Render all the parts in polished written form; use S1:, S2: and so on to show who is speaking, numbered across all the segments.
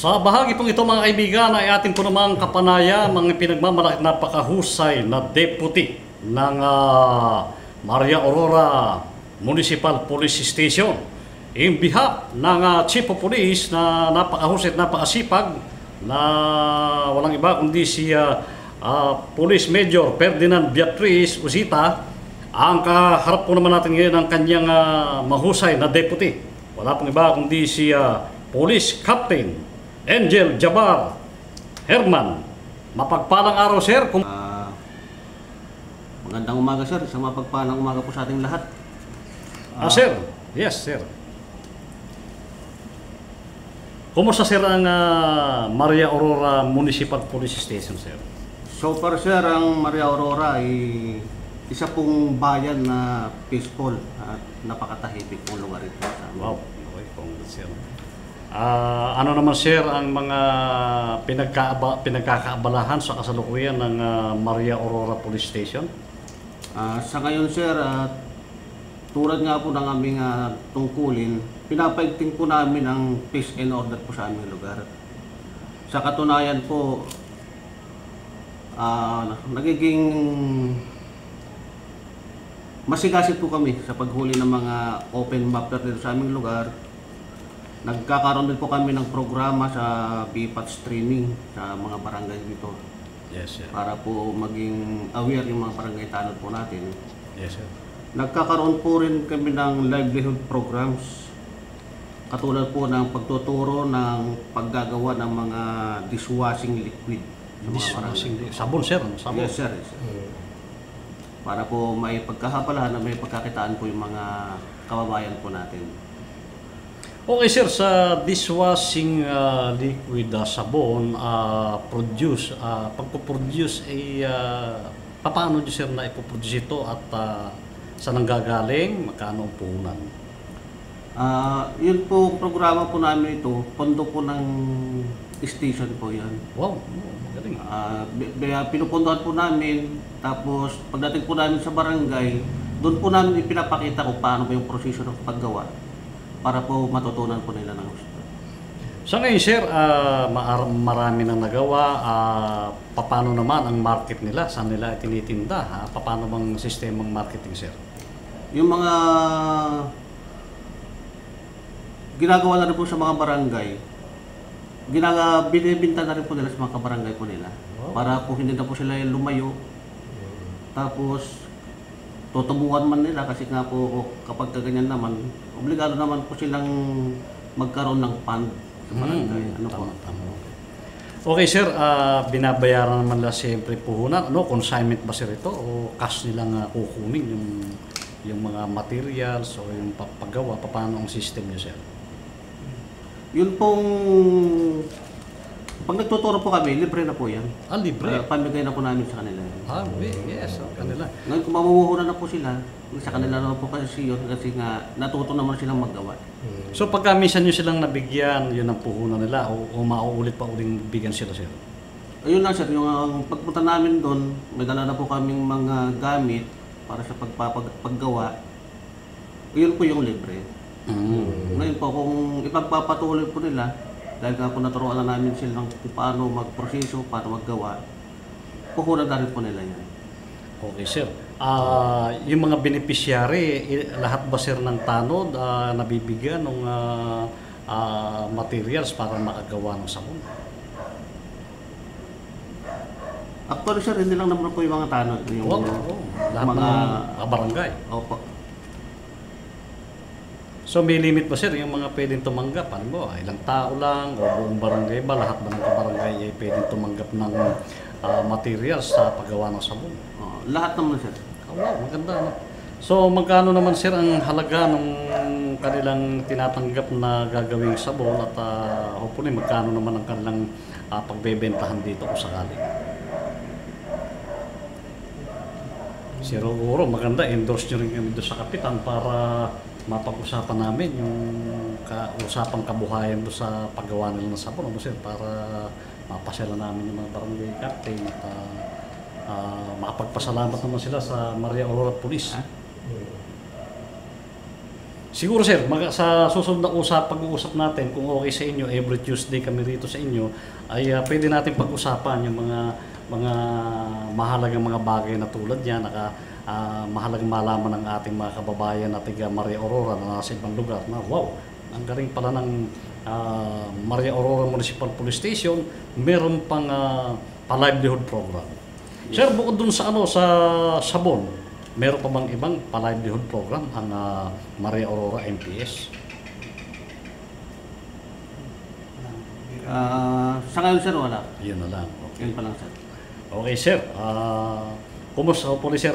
S1: Sa bahagi pong ito mga kaibigan ay ating po namang kapanaya mga pinagmamalaki napakahusay na deputy ng Maria Aurora Municipal Police Station. In behalf ng Chief of Police na napakahusay at napakasipag na walang iba kundi si Police Major Ferdinand Beatriz Usita, ang kaharap po naman natin ngayon ang kanyang mahusay na deputy. Wala pong iba kundi si Police Captain Angel Jabar Herman. Mapagpalang araw, sir.
S2: Magandang umaga, sir. Isang mapagpalang umaga po sa ating lahat.
S1: Sir. Yes, sir. Kumusta, sir, ang Maria Aurora Municipal Police Station, sir?
S2: So far, sir, ang Maria Aurora ay isa pong bayan na peaceful at napakatahimik pong lugar ito.
S1: Wow. Okay, congrats, sir. Ano naman, sir, ang mga pinagkakaabalahan sa kasalukuyan ng Maria Aurora Police Station?
S2: Sa ngayon, sir, tulad nga po ng aming tungkulin, pinapaigting po namin ang peace and order po sa aming lugar. Sa katunayan po, nagiging masigasig po kami sa paghuli ng mga open mapper dito sa aming lugar. Nagkakaroon din po kami ng programa sa BPAT streaming sa mga barangay dito.
S1: Yes, sir.
S2: Para po maging aware yung mga barangay tanod po natin.
S1: Yes, sir.
S2: Nagkakaroon po rin kami ng livelihood programs. Katulad po ng pagtuturo ng paggagawa ng mga dishwashing liquid.
S1: Dishwashing sabon, sir. Sabon.
S2: Yes, sir. Yes, sir. Para po may pagkahabalahan na may pagkakitaan po yung mga kababayan po natin.
S1: Okay, sir, sa dishwashing liquid sabon produce, pagpo-produce ay paano nyo, sir, na ipoproduce ito at saan ang gagaling, magkano ang puhunan?
S2: Yun po, programa po namin ito, pondo po ng station po yan.
S1: Wow, magaling.
S2: Pinupundohan po namin, tapos pagdating po namin sa barangay, doon po namin ipinapakita kung paano ba yung proseso ng paggawa para po matutunan po nila ng gusto.
S1: Sa ngayon, sir, marami nang nagawa. Paano naman ang market nila? Saan nila tinitinda? Paano bang sistemang marketing, sir?
S2: Yung mga ginagawa na rin po sa mga barangay, binibinta na rin po nila sa mga kabarangay po nila. Wow. Para po hindi na po sila lumayo. Tapos, tutubuhan man nila kasi nga po kapag ganyan naman, obligado naman po silang magkaroon ng fund sa barangay.
S1: Tama. Okay, sir, binabayaran naman nila siyempre puhunan. Consignment ba, sir, ito? O cash nilang kukunin yung mga materials o yung paggawa? Paano ang system niyo, sir?
S2: Yun pong pag nagtuturo po kami, libre na po yan.
S1: Libre?
S2: Pamigay na po namin sa kanila.
S1: Yes, kanila.
S2: Ngayon kung mamumuhunan na po sila, sa kanila na po kasi yun kasi nga natuto naman silang maggawa.
S1: So pagka minsan nyo silang nabigyan, yun ang puhunan nila o mauulit pa uling bigyan sila, sir?
S2: Ayun lang, sir, yung pagpunta namin doon, may dala na po kaming mga gamit para sa paggawa. Yun po yung libre. Ngayon po, kung ipagpapatuloy po nila, dahil nga po naturuan na namin silang kung paano magproseso, paano maggawa, puhunan na rin po nila yan.
S1: Okay, sir. Yung mga beneficiary, lahat ba, sir, ng tanod nabibigyan ng materials para makagawa ng sabon?
S2: Actually, sir, hindi lang naman po yung mga tanod. Yung
S1: lahat mga ng barangay?
S2: Opo.
S1: So may limit ba, sir, yung mga pwedeng tumanggap? Ano mo, ilang tao lang o buong barangay ba? Lahat ba ng kabarangay ay pwedeng tumanggap ng materials sa paggawa ng sabon?
S2: Lahat naman, sir.
S1: Wow, maganda, no? So magkano naman, sir, ang halaga ng kanilang tinatanggap na gagawing sabon at hopefully magkano naman ang kanilang pagbebentahan dito kung sakali? Siguro maganda, endorse nyo rin kami doon sa kapitan para mapag-usapan namin yung usapang kabuhayan doon sa paggawa nila ng sabon, sir, para mapasela namin yung mga barangay captain at makapagpasalamat naman sila sa Maria Aurora Police. Siguro sir, sa susunod na pag-uusap natin, kung okay sa inyo, every Tuesday kami rito sa inyo, ay pwede natin pag-usapan yung mga mahalagang mga bagay na tulad yan, mahalagang malaman ng ating mga kababayan na tiga Maria Aurora na nasa ibang lugar na wow, ang galing pala ng Maria Aurora Municipal Police Station, meron pang pa-livelihood program. Sir, bukod dun sa sa sabon, meron pa bang ibang pa-livelihood program ang Maria Aurora MPS?
S2: Sa ngayon sir, wala.
S1: Yun na lang.
S2: Yun pa lang sir.
S1: Okay, sir. Kumusta po sir?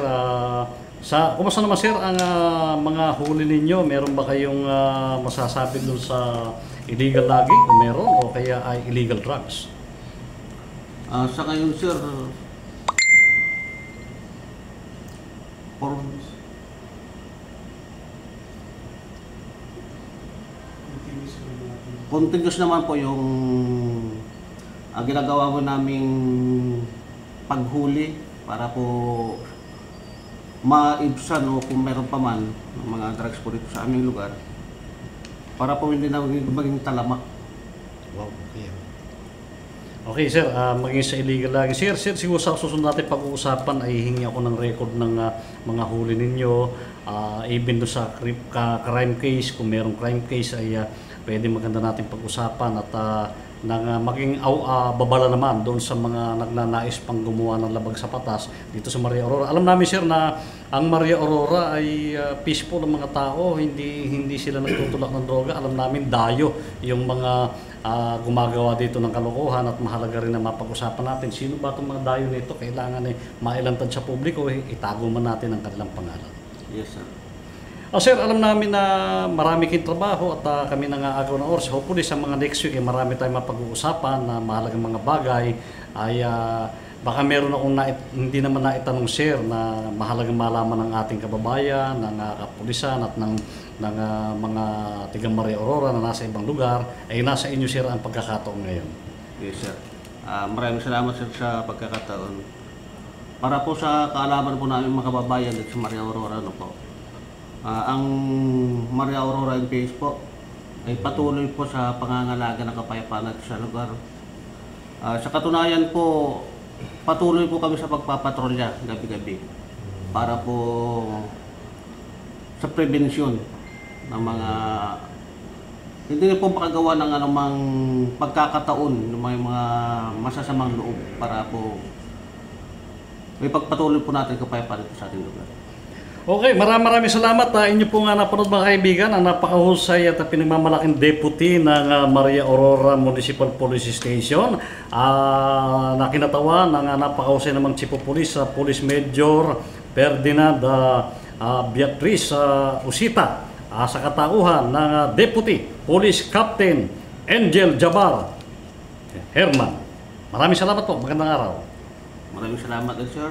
S1: Kumusta naman sir ang mga huli ninyo? Meron ba kayong masasabi dun sa illegal logging? O meron? O kaya ay illegal drugs?
S2: Sa ngayon sir, continuous naman po yung ginagawa mo naming paghuli para po maibsan o kung meron pa man ng mga drugs po dito sa aming lugar para po hindi na maging talamak.
S1: Wow, okay. Okay sir, maging sa illegal lagi. Sir, siguro sa susunod natin pag-uusapan ay hihingi ako ng record ng mga huli ninyo. Even do sa crime case, kung merong crime case ay pwede maganda natin pag-usapan at maging babala naman doon sa mga nagnanais pang gumawa ng labag sa batas dito sa Maria Aurora. Alam namin sir na ang Maria Aurora ay peaceful ng mga tao, hindi sila nagtutulak ng droga. Alam namin dayo yung mga gumagawa dito ng kalokohan at mahalaga rin na mapag-usapan natin sino ba itong mga dayo nito. Kailangan mailantad sa publiko, itago man natin ang kanilang pangalan.
S2: Yes sir.
S1: Sir, alam namin na marami kayong trabaho at kami nangaagaw ng oras. Hopefully sa mga next week marami tayong mapag-uusapan na mahalagang mga bagay ay baka meron akong hindi naman naitanong sir na mahalagang malaman ng ating kababayan, ng kapulisan at ng mga tiga Maria Aurora na nasa ibang lugar ay nasa inyo sir ang pagkakataon ngayon.
S2: Yes sir. Maraming salamat sir sa pagkakataon. Para po sa kaalaman po namin mga kababayan dito sa Maria Aurora po. Ang Maria Aurora MPS po ay patuloy po sa pangangalaga ng kapayapaan at sa lugar. Sa katunayan po, patuloy po kami sa pagpapatrolya gabi-gabi para po sa prevensyon ng mga hindi po makagawa ng anumang pagkakataon ng mga masasamang loob para po may pagpatuloy po natin kapayapaan sa ating lugar.
S1: Okay, maraming salamat. Inyo po nga napanood mga kaibigan ang napakahusay at pinagmamalaking deputy ng Maria Aurora Municipal Police Station. Nakinatawa ng napakahusay namang Chief of Police, Police Major Ferdinand Beatriz Usita sa katauhan ng Deputy Police Captain Angel Jabar Herman. Maraming salamat po. Magandang araw.
S2: Maraming salamat din sir.